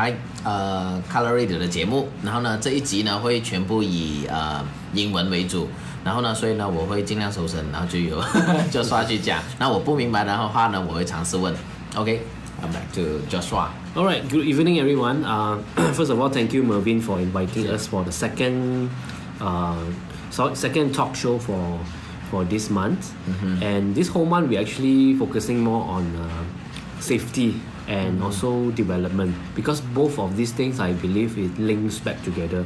Hi，Calorie 的节目，然后呢这一集呢会全部以英文为主，然后呢所以呢我会尽量收声，然后就有Joshua 去讲，那我不明白的话呢我会尝试问。OK，I'm back to Joshua. All right, good evening, everyone. First of all, thank you, Mervin, for inviting us for the second talk show for this month. And this whole month, we're actually focusing more on safety and also development, because both of these things, I believe, it links back together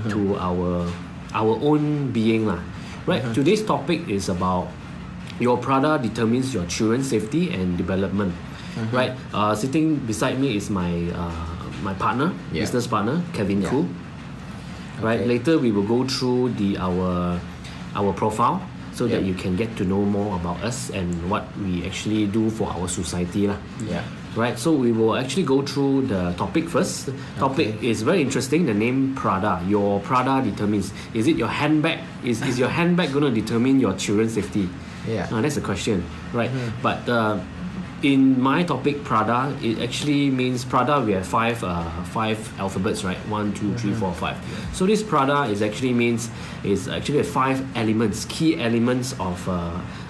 to our own being lah. Right. Today's topic is about your PRADA determines your children's safety and development. Right. Sitting beside me is my partner, business partner, Kevin Koo. Right. Later we will go through our profile so that you can get to know more about us and what we actually do for our society lah. Right. So we will actually go through the topic first. The topic is very interesting. The name PRADA. Your PRADA determines. Is it your handbag? Is your handbag going to determine your children's safety? That's the question. Right. But in my topic, PRADA, it actually means PRADA. We have five alphabets, right? 1, 2, 3, 4, 5. So this PRADA is actually 5 elements, key elements of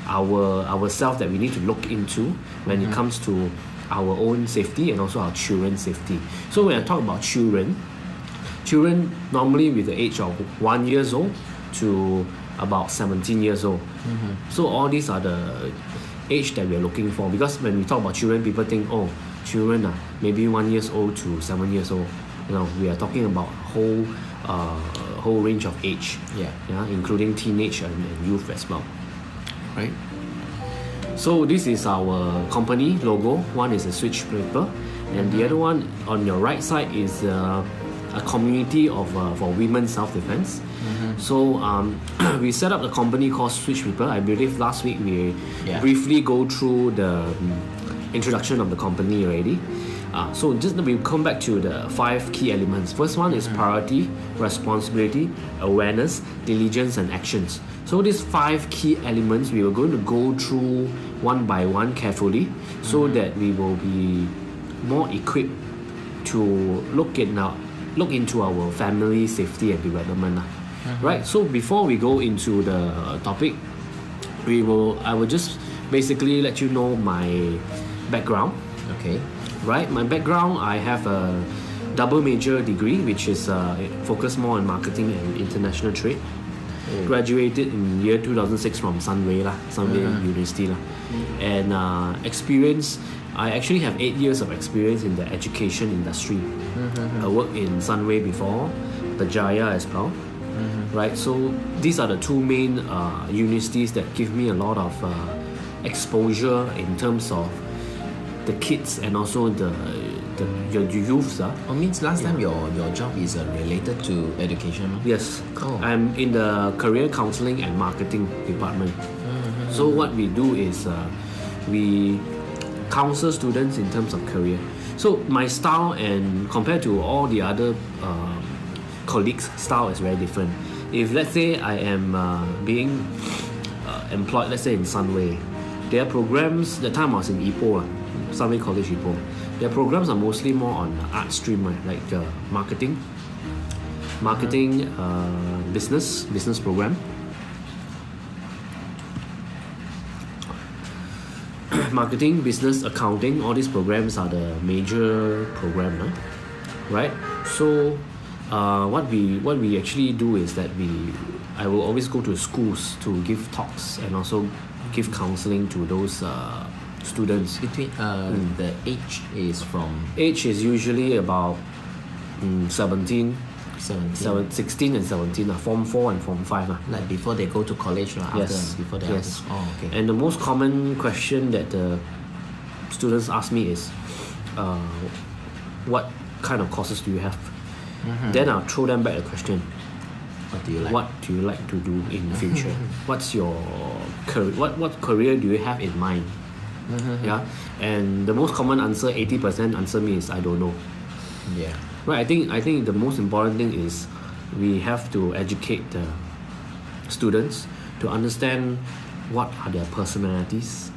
ourself that we need to look into when it comes to our own safety and also our children's safety. So when I talk about children normally with the age of 1 year old to about 17 years old. So all these are the age that we are looking for, because when we talk about children, people think, oh, children are maybe 1 year old to 7 years old. We are talking about whole range of age, including teenage and youth as well, right? So this is our company logo. One is a switch paper, and the other one on your right side is a community of for women's self-defense. So we set up a company called Switch People. I believe last week we briefly go through the introduction of the company already. So just we come back to the 5 key elements. First one is priority, responsibility, awareness, diligence, and actions. So these 5 key elements we are going to go through one by one carefully, so that we will be more equipped to look into our family safety and development. Right. So before we go into the topic, I will just basically let you know my background. Okay. Right. My background, I have a double major degree, which is focused more on marketing and international trade. Graduated in year 2006 from Sunway University and experience. I actually have 8 years of experience in the education industry. I worked in Sunway before, Berjaya as well. Right, so these are the 2 main universities that give me a lot of exposure in terms of the kids and also the youths. Means last time your job is related to education? Yes. I'm in the career counseling and marketing department. So what we do is we counsel students in terms of career. So my style, and compared to all the other colleagues' style, is very different. If let's say I am being employed, let's say in Sunway, their programs, the time I was in Ipoh, Sunway College Ipoh, their programs are mostly more on art stream, right? Like marketing, business program. Marketing, business, accounting, all these programs are the major program, right? So what we actually do is that I will always go to schools to give talks and also give counseling to those students. Between the age is from? Age is usually about 16 and 17, Form 4 and Form 5. Like before they go to college? Before they yes. And the most common question that the students ask me is, what kind of courses do you have? Then I'll throw them back a question. What do you like? What do you like to do in the future? What's your career? What career do you have in mind? And the most common answer, 80% answer me is I don't know. Right. I think the most important thing is we have to educate the students to understand what are their personalities,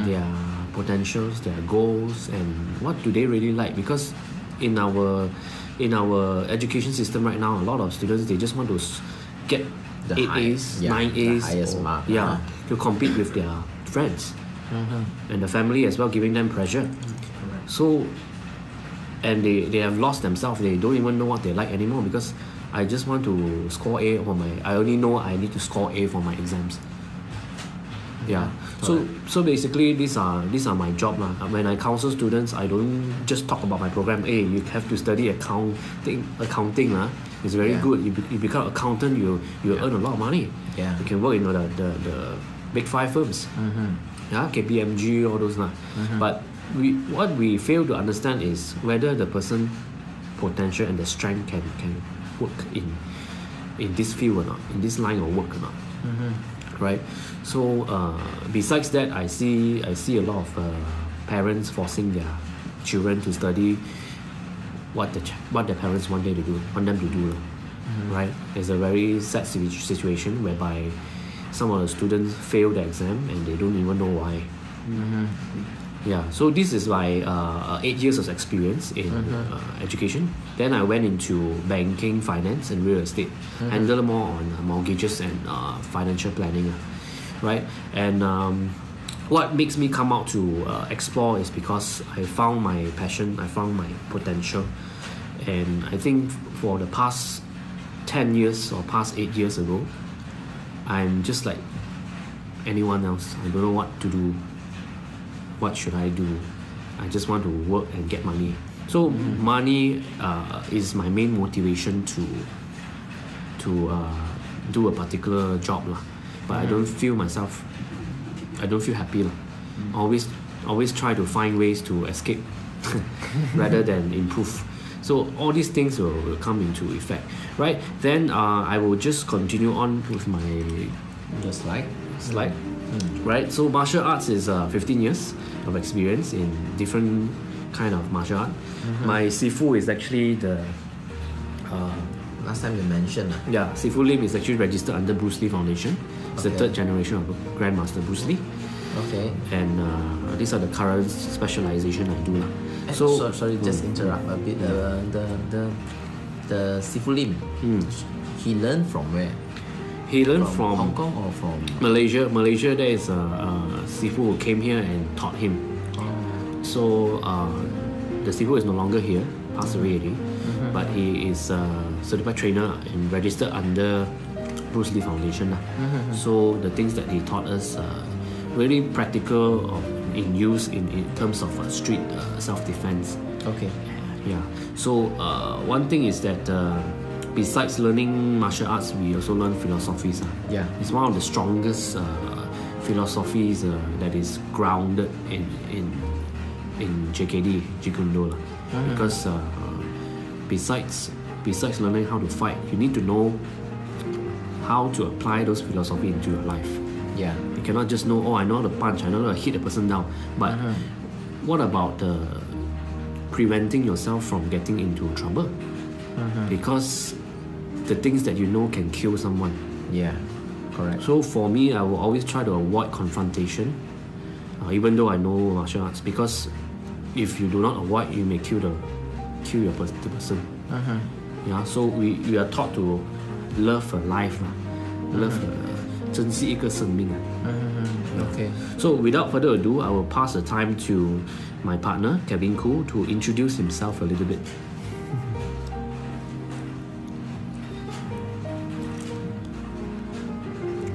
their potentials, their goals, and what do they really like. Because in our education system right now, a lot of students, they just want to get The 8 high- A's, yeah, 9 the A's, highest mark, to compete with their friends and the family as well, giving them pressure. So, and they have lost themselves. They don't even know what they like anymore, because I just want to score A for I only know I need to score A for my exams. Yeah. So basically these are my job lah. When I counsel students, I don't just talk about my program. Hey, you have to study accounting lah. It's very good. You become accountant, you earn a lot of money. Yeah. You can work in the big 5 firms. Yeah, KPMG, all those lah. But what we fail to understand is whether the person potential and the strength can work in this field or not, in this line of work or not. Right? So besides that, I see a lot of parents forcing their children to study what the parents want them to do. Right? There's a very sad situation whereby some of the students fail the exam and they don't even know why. Yeah, so this is my 8 years of experience in education. Then I went into banking, finance, and real estate, handle more on mortgages and financial planning, right? And what makes me come out to explore is because I found my passion, I found my potential, and I think for the past 10 years or past 8 years ago, I'm just like anyone else. I don't know what to do. What should I do? I just want to work and get money. So money is my main motivation to do a particular job lah. But I don't feel happy lah. Always try to find ways to escape rather than improve. So all these things will come into effect, right? Then I will just continue on with my slide. Right, so martial arts is 15 years of experience in different kind of martial art. My Sifu is actually the last time you mentioned. Sifu Lim is actually registered under Bruce Lee Foundation. It's the 3rd generation of Grandmaster Bruce Lee. Okay. And these are the current specialization I do lah. So sorry, just interrupt a bit. The Sifu Lim, he learned from where? He learned from Hong Kong or from Malaysia. Malaysia, there is a Sifu who came here and taught him. So the Sifu is no longer here, passed away already. But he is a certified trainer and registered under Bruce Lee Foundation. So the things that he taught us really practical in use in terms of street self-defense. Okay. Yeah. So one thing is that besides learning martial arts, we also learn philosophies. Yeah. It's one of the strongest philosophies that is grounded in JKD, Jeet Kune Do. Because besides learning how to fight, you need to know how to apply those philosophy into your life. Yeah. You cannot just know, I know how to punch, I know how to hit a person down. But what about preventing yourself from getting into trouble? Because the things that you know can kill someone. Yeah, correct. So for me, I will always try to avoid confrontation, even though I know martial arts, because if you do not avoid, you may kill the person. Yeah, so we are taught to love a life, love 珍惜一个生命. Okay. So without further ado, I will pass the time to my partner Kevin Khoo to introduce himself a little bit.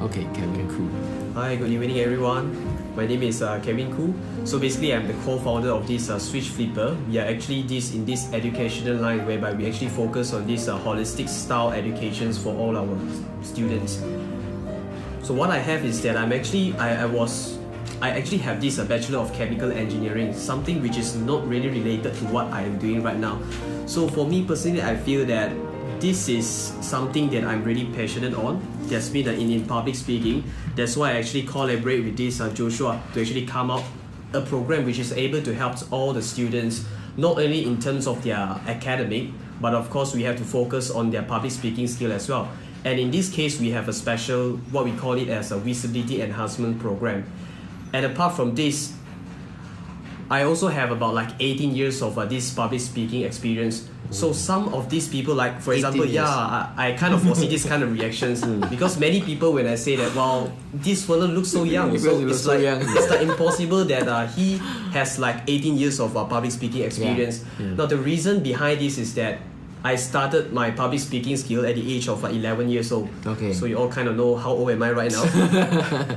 Okay, Kevin Khoo. Hi, good evening everyone. My name is Kevin Khoo. So basically I'm the co-founder of this Switch Flipper. We are actually in this educational line whereby we actually focus on this holistic style educations for all our students. So what I have is that I actually have this Bachelor of Chemical Engineering, something which is not really related to what I am doing right now. So for me personally, I feel that this is something that I'm really passionate on. That's been in public speaking. That's why I actually collaborate with this Joshua to actually come up a program which is able to help all the students, not only in terms of their academic, but of course we have to focus on their public speaking skill as well. And in this case, we have a special, what we call it as a visibility enhancement program. And apart from this, I also have about like 18 years of this public speaking experience. So some of these people, like for example, 18 years. I kind of foresee this kind of reactions because many people, when I say that, well, this fellow looks so young, Because so he looks it's so like young. it's like impossible that he has like 18 years of public speaking experience. Now the reason behind this is that I started my public speaking skill at the age of 11 years old. Okay. So you all kind of know how old am I right now.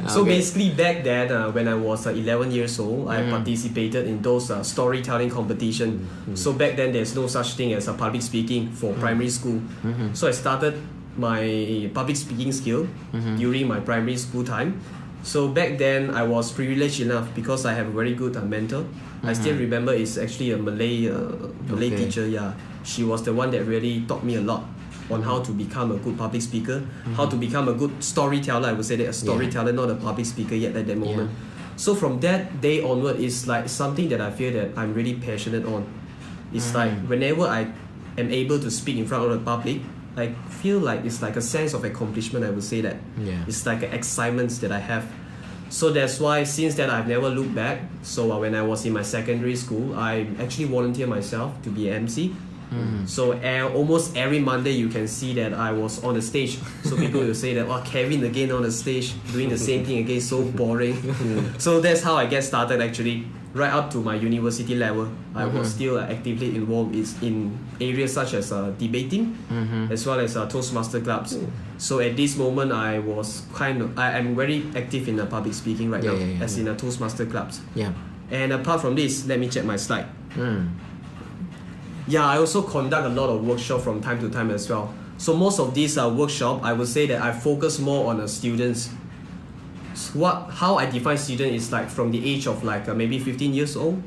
So Okay. basically back then, when I was 11 years old, I participated in those storytelling competition. So back then there's no such thing as public speaking for primary school. So I started my public speaking skill during my primary school time. So back then I was privileged enough because I have a very good mentor. I still remember it's actually a Malay Okay. teacher. Yeah, she was the one that really taught me a lot on how to become a good public speaker, how to become a good storyteller. I would say that a storyteller, not a public speaker yet at that moment. So from that day onward, it's like something that I feel that I'm really passionate on. It's like whenever I am able to speak in front of the public, I feel like it's like a sense of accomplishment. I would say that it's like an excitement that I have. So that's why since then I've never looked back. So when I was in my secondary school, I actually volunteered myself to be an MC. So almost every Monday you can see that I was on the stage. So people will say that, oh, Kevin again on the stage doing the same thing again, so boring. So that's how I get started actually. Right up to my university level, I was still actively involved in areas such as debating, as well as Toastmaster clubs. So at this moment, I am very active in public speaking right now, as in Toastmaster clubs. Yeah. And apart from this, let me check my slide. Yeah, I also conduct a lot of workshops from time to time as well. So most of these workshops, I would say that I focus more on students. How I define student is like from the age of like maybe 15 years old,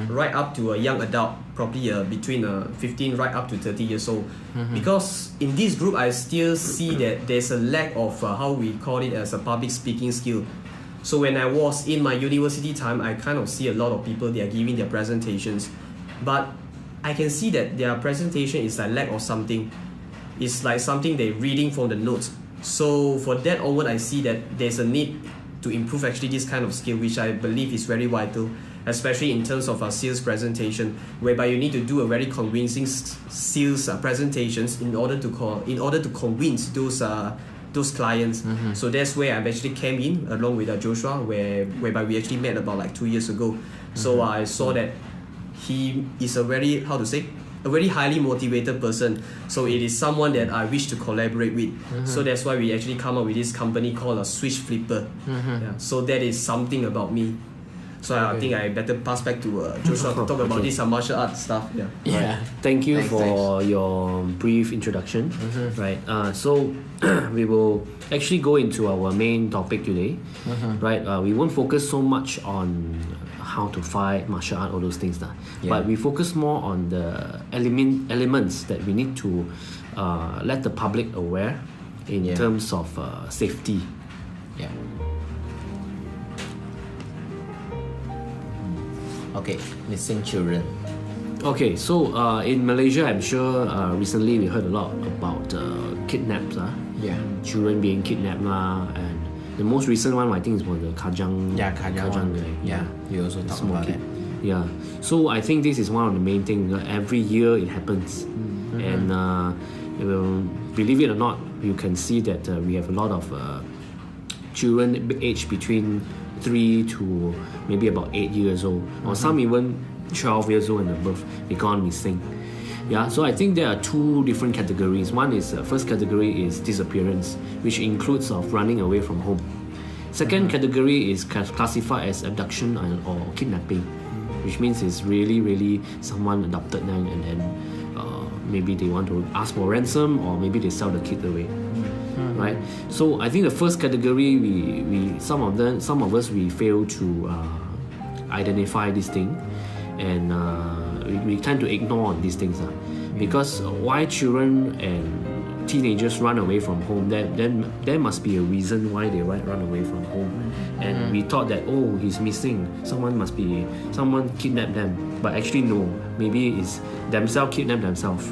right up to a young adult, probably between 15 right up to 30 years old. Because in this group, I still see that there's a lack of how we call it as a public speaking skill. So when I was in my university time, I kind of see a lot of people, they are giving their presentations, but I can see that their presentation is like lack of something. It's like something they're reading from the notes. So for that onward, I see that there's a need to improve actually this kind of skill, which I believe is very vital, especially in terms of a sales presentation, whereby you need to do a very convincing sales presentations in order to convince those clients. So that's where I actually came in along with Joshua, whereby we actually met about like 2 years ago. So I saw that he is a very highly motivated person. So it is someone that I wish to collaborate with. So that's why we actually come up with this company called a Switch Flipper. Yeah, so that is something about me. So I think I better pass back to Joshua to talk about this martial arts stuff. Yeah. Thank you Thanks, for your brief introduction. Right. So we will actually go into our main topic today. Right. We won't focus so much on how to fight, martial art, all those things. But we focus more on the elements that we need to let the public aware in terms of safety. Yeah. Okay, missing children. Okay, so in Malaysia, I'm sure recently we heard a lot about kidnaps. Yeah. Children being kidnapped and the most recent one I think is was the Kajang. Kajang one. Yeah, you also talk about kid. that. Yeah, so I think this is one of the main things. Every year it happens, and believe it or not, you can see that we have a lot of children aged between 3 to maybe about 8 years old, or some even 12 years old and above. They gone missing. Yeah, so I think there are two different categories. One is first category is disappearance, which includes of running away from home. Second category is classified as abduction or kidnapping, which means it's really someone adopted them and then maybe they want to ask for ransom or maybe they sell the kid away. Right? So I think the first category, we some of us we fail to identify this thing, and we tend to ignore these things because why children and teenagers run away from home, then there must be a reason why they run away from home. And we thought that, oh, he's missing, someone kidnapped them, but actually no, maybe it's themselves kidnapped themselves.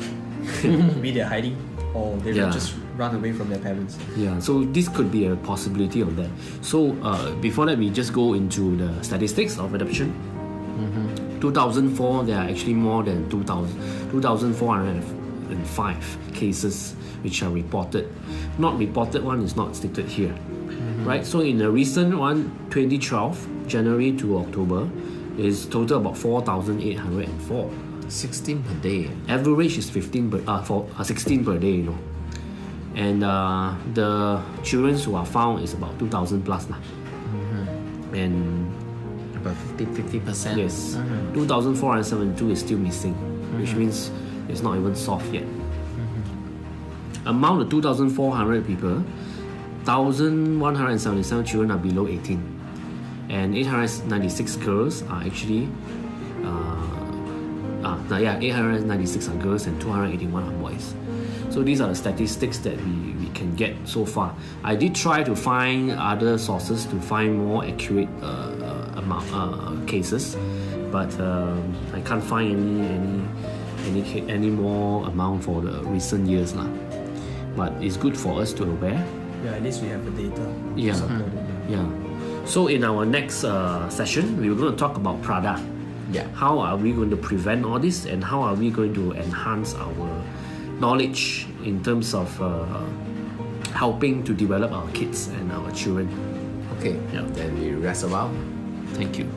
Maybe they're hiding, or they just run away from their parents. Yeah, so this could be a possibility of that. So before that, we just go into the statistics of adoption. 2004, there are actually more than 2,405 cases which are reported. Not reported one is not stated here. Right? So in the recent one, 2012, January to October, is total about 4,804. 16 per day. Average is 16 per day, you know. And the children who are found is about 2,000 plus. And About 50%. yes, 2,472 is still missing, which means it's not even solved yet. Among the 2,400 people, 1,177 children are below 18, and 896 girls are actually 896 are girls and 281 are boys. So these are the statistics that we can get so far. I did try to find other sources to find more accurate cases, but I can't find any more amount for the recent years lah. But it's good for us to aware. Yeah, at least we have the data. Yeah. Yeah. So in our next session, we're going to talk about PRADA. Yeah. How are we going to prevent all this, and how are we going to enhance our knowledge in terms of helping to develop our kids and our children? Okay. Yeah. Then we rest a while. Thank you.